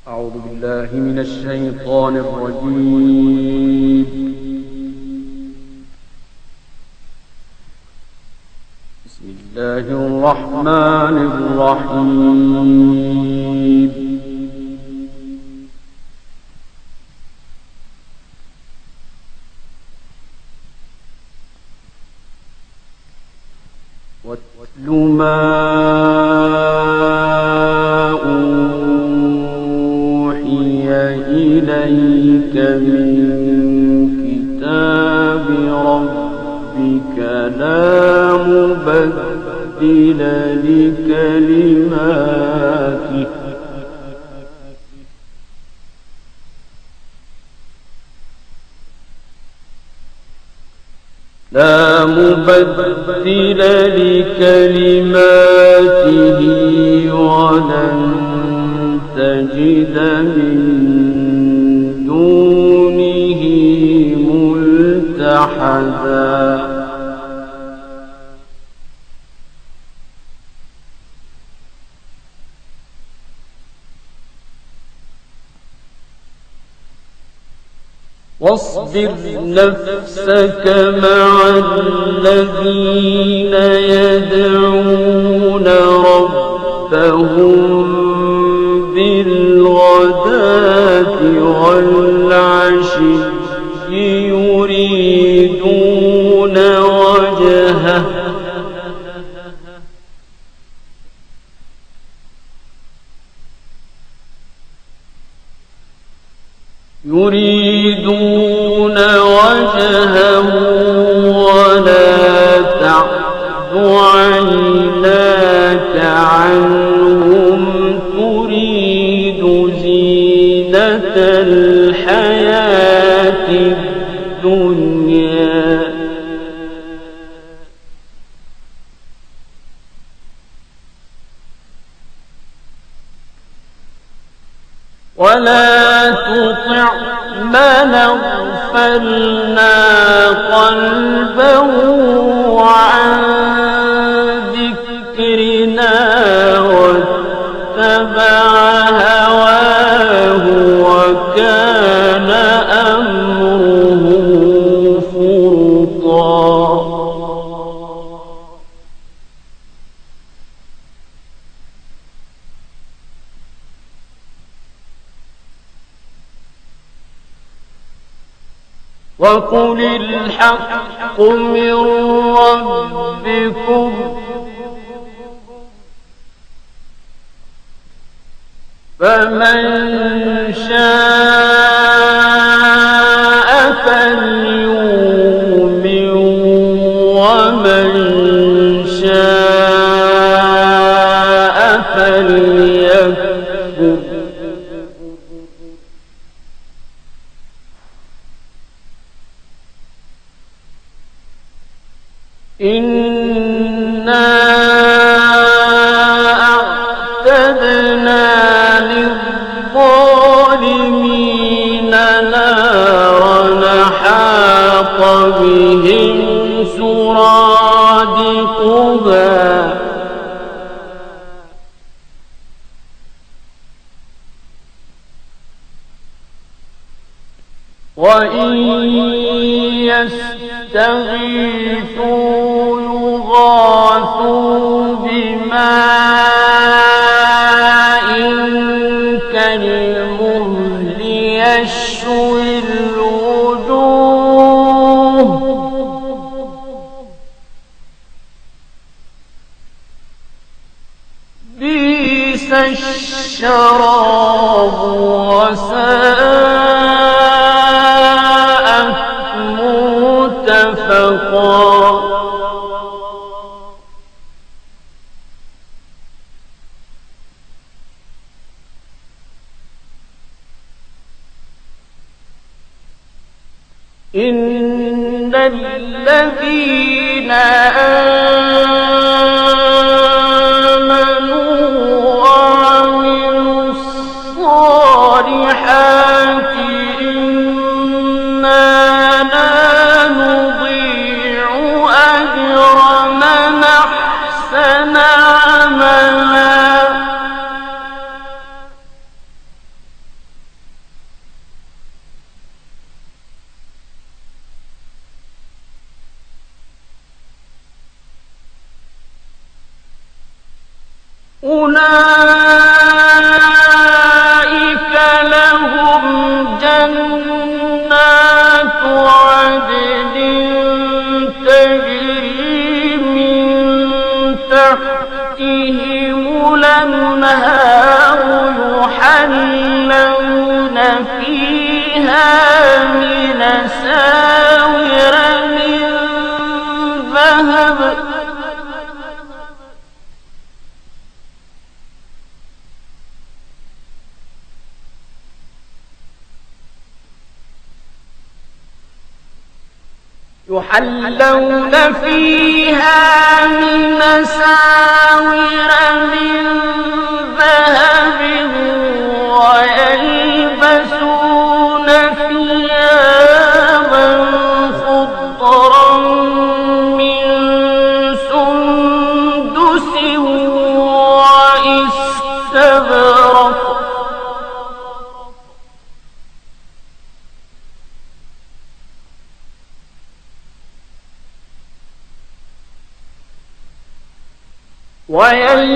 أعوذ بالله من الشيطان الرجيم. بسم الله الرحمن الرحيم. واتل ما إليك من كتاب ربك لا مبدل لكلماته ولن تجد من دونه ملتحدا. واصبر نفسك مع الذين يدعون ربهم بالغداة والعشي يريدون وجهه ولا تعد عيناك عنهم تريد زينة الحياة الدنيا ولا تطع من أغفلنا قلبه عن ذكرنا واتبع هواه وكان أمره فرطا. وقل الحق من ربكم فمن شاء فليؤمن ومن شاء فليكفر. إنا أعتدنا للظالمين نارا حاط بهم سرادقها وإن يستغيثوا يغاثوا بماء كالمهل يشوي الوجوه بئس الشراب وساءت مرتفقا. إن الذين آمنوا وعملوا الصالحات إنا لا نضيع أجر من أحسن عملا. أولئك لهم جنات عدن تجري من تحتهم الأنهار يحلون فيها من أساور من ذهب ويلبسون ثيابا خضرا من سندس واستبرق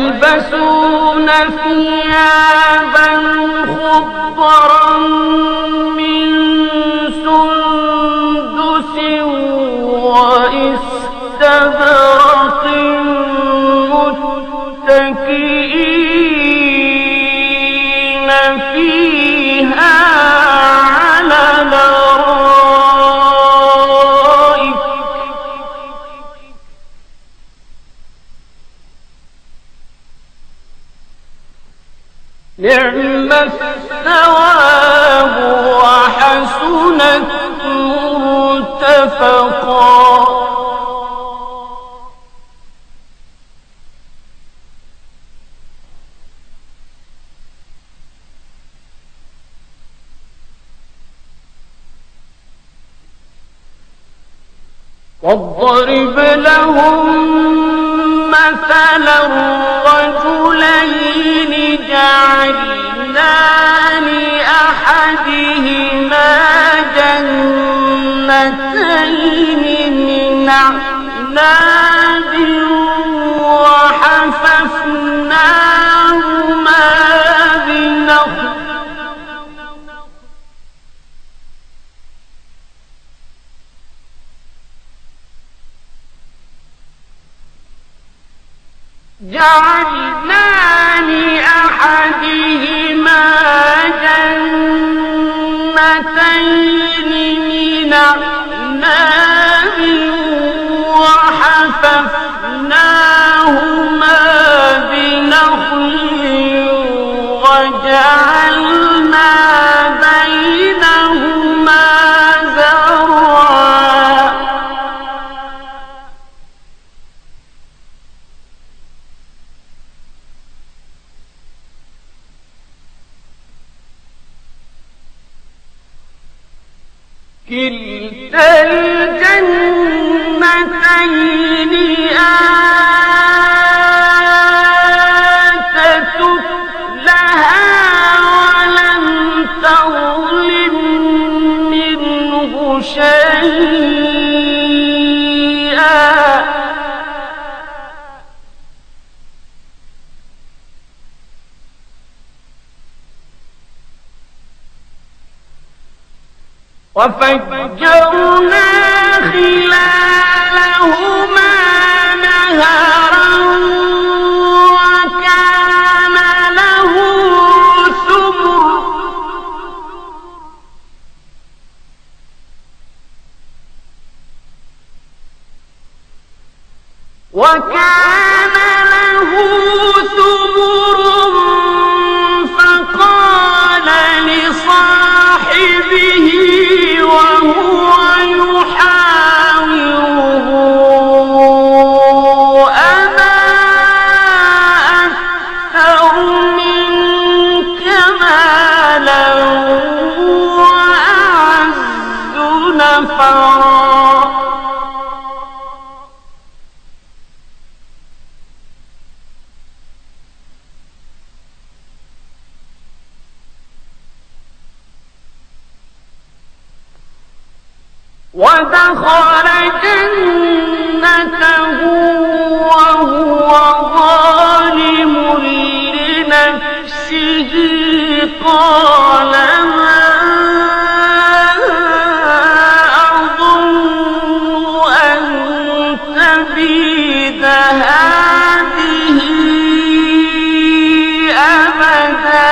ويلبسون ثيابا خضرا من سندس واستبرق متكئين فيها على الأرائك نعم الثواب وحسنت مرتفقا واضرب لهم مثلا رجلين جعلنا لأحدهما جنتين من أعناب وحففناهما بنخل جعلنا لأحدهما جنتين من أعناب وحففناهما بنخل وجعلنا بينهما زرعا كلتا الجنتين آتت أكلها ولم تظلم منه شيئا وفجرنا خلالهما نهرا وكان له ثمر فقال لصاحبه وهو يحاوره أنا أكثر منك مالا وأعز نفرا ودخل جنته وهو ظالم قال ما أظن أن تبيد هذه أبدا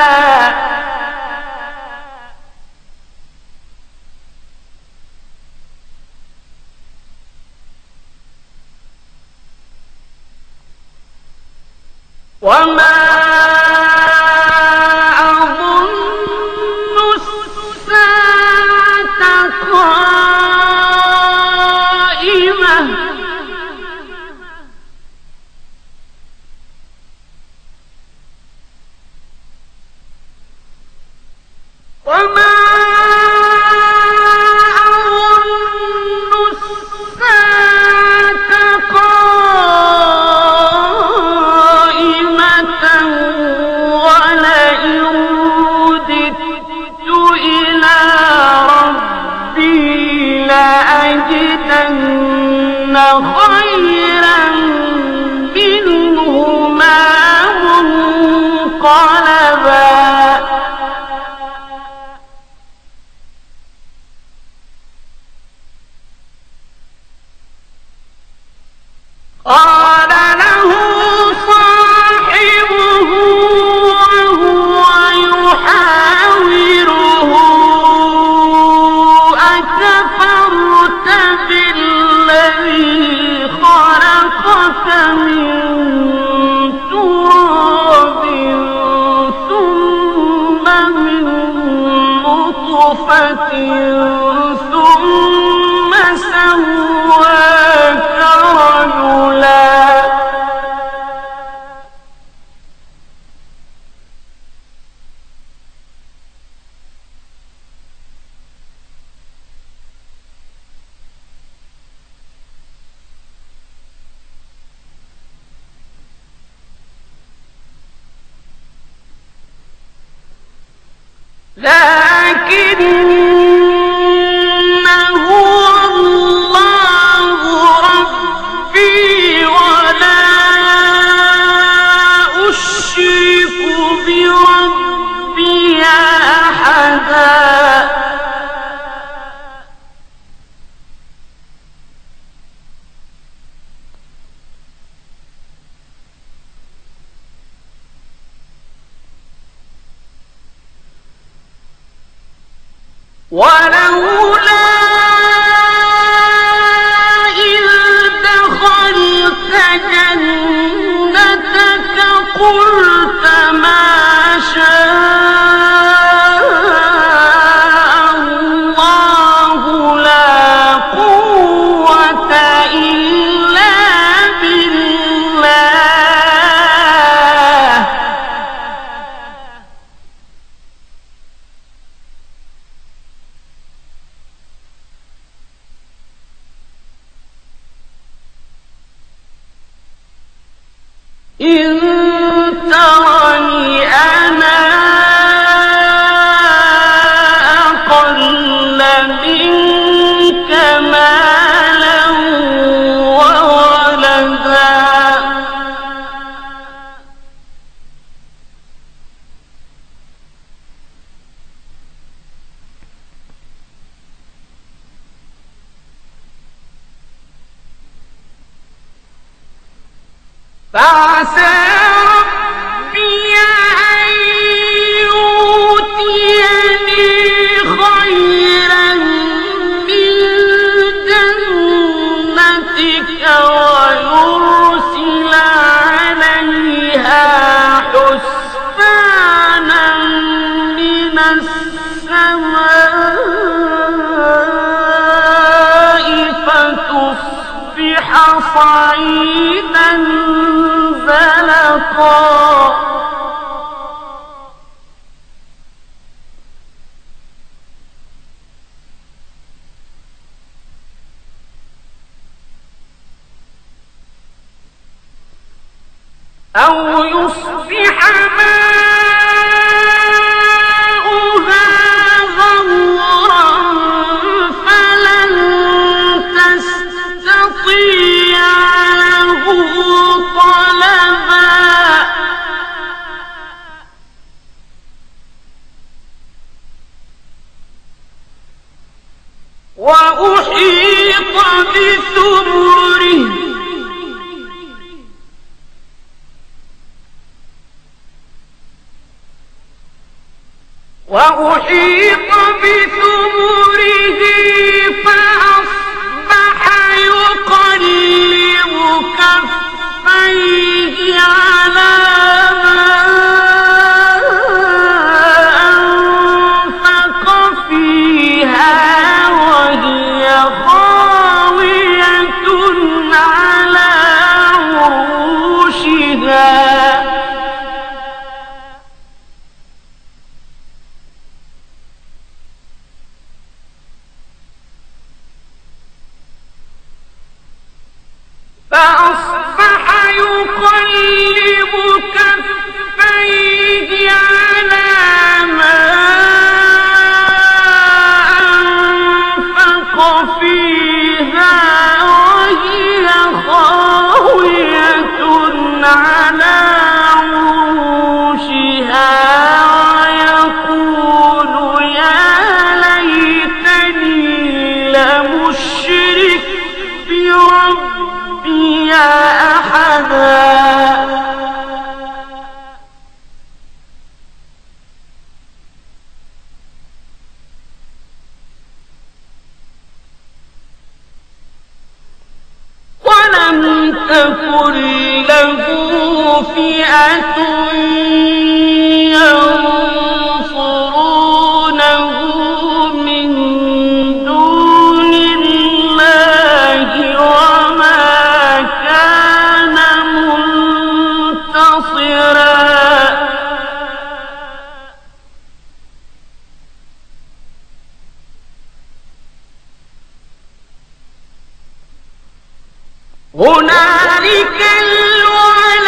وما أظن الساعة قائمة وما أظن الساعة قائمة ولئن رددت إلى ربي لأجدن خيرا منهما منقلبا قال له صاحبه وهو يحاوره أكفرت بالذي خلقك من تراب ثم من نطفة ثم سواك رجلا لكنه الله ربي ولا أشرك بربي أحدا ولولا إذ دخلت جنتك قلت ما شاء الله لا قوة إلا بالله إن ترني أنا أقل منك مالا وولدا فعسى ربي أن يؤتيني خيرا من جنتك ويرسل عليها حسبانا من السماء فتصبح صعيدا زلقا أو يصبح ماؤها غورا فلن تستطيع له طلبا وأحيط بثمره فأصبح يقلب كفيه على ما أنفق فيها وهي خاوية على عروشها فأصبح يقلب كفيه على ما أنفق فيها وهي خاوية على عروشها ويقول يا ليتني لم أشرك بربي أحدا ولم تكن له فئة ينصرونه من دون الله وما كان منتصرا هنالك الولاية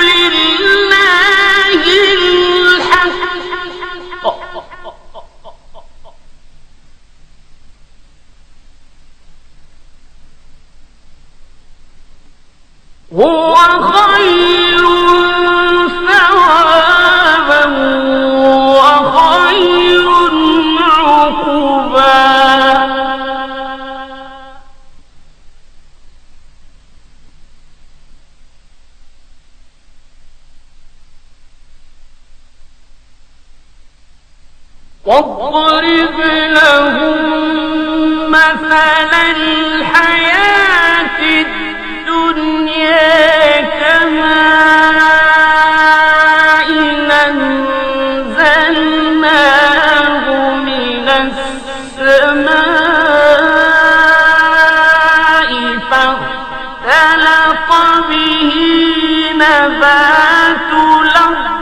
لله الحق هو خير ثوابا وخير عقبا واضرب لهم مثل الحياة الدنيا كماء أنزلناه من السماء فاختلط به نبات الأرض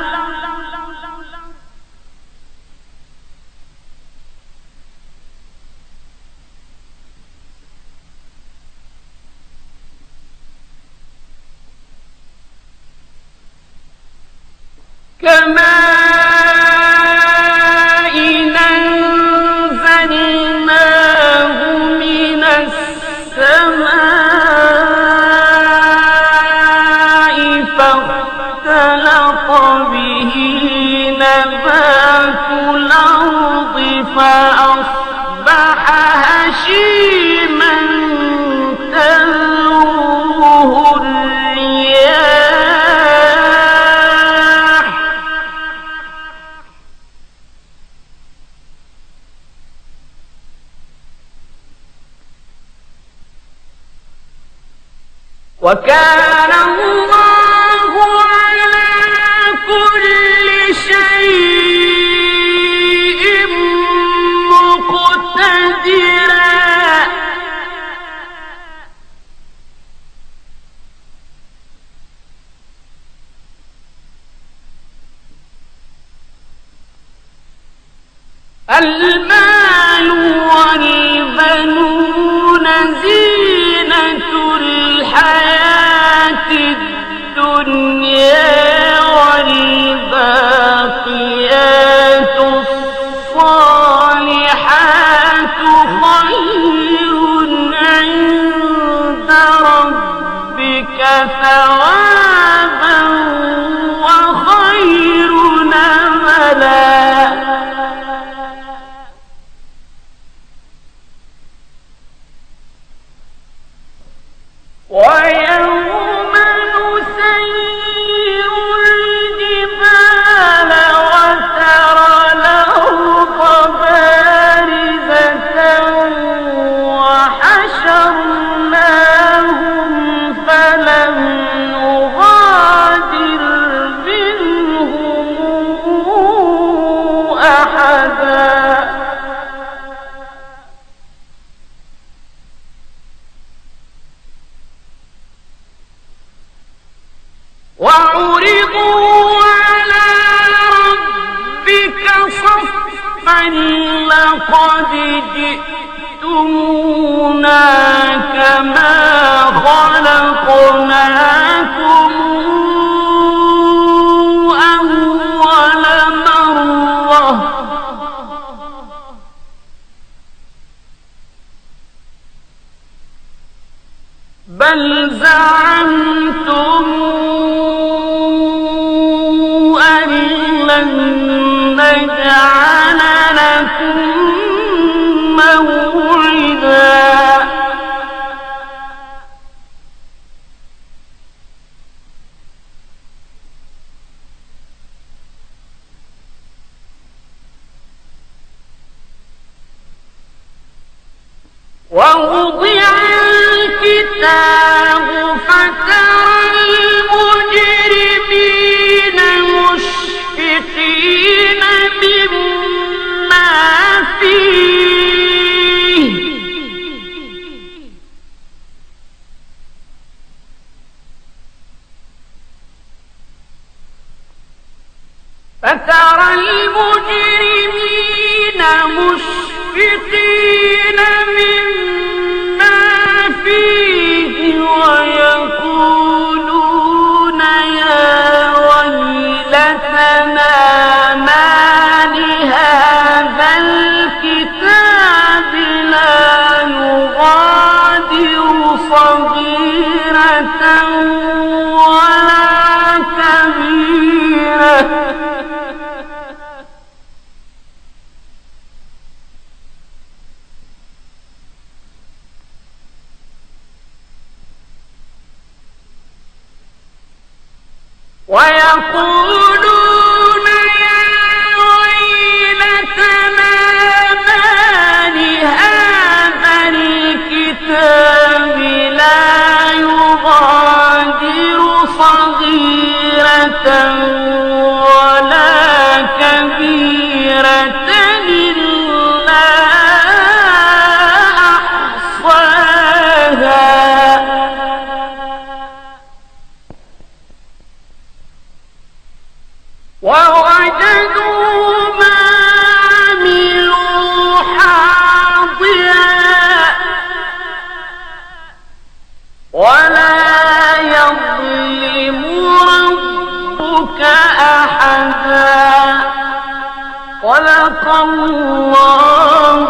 كماء أنزلناه من السماء فاختلط به نبات الأرض فأصبح هشيما تذروه الرياح وكان الله على كل شيء مقتدرا المال والبنون زينة الحياة الدنيا والباقيات الصالحات خير عند ربك ثوابا وخير نملا ويوم نسير الجبال وترى وعرضوا على ربك صفا لقد جئتمونا كما خلقناكم أول مرة بل زعمتم أن لن نجعل لكم موعدا ووضع الكتاب فترى المجرمين مشفقين مما فيه ويقولون يا ويلتنا ما لهذا الكتاب لا يغادر صغيرة ولا كبيرة ويقولون يا ويلتنا ما لهذا الكتاب لا يغادر صغيرة ولا كبيرة إلا أحصاها ووجدوا ما عملوا حاضرا ولا يظلم ربك أحدا صدق الله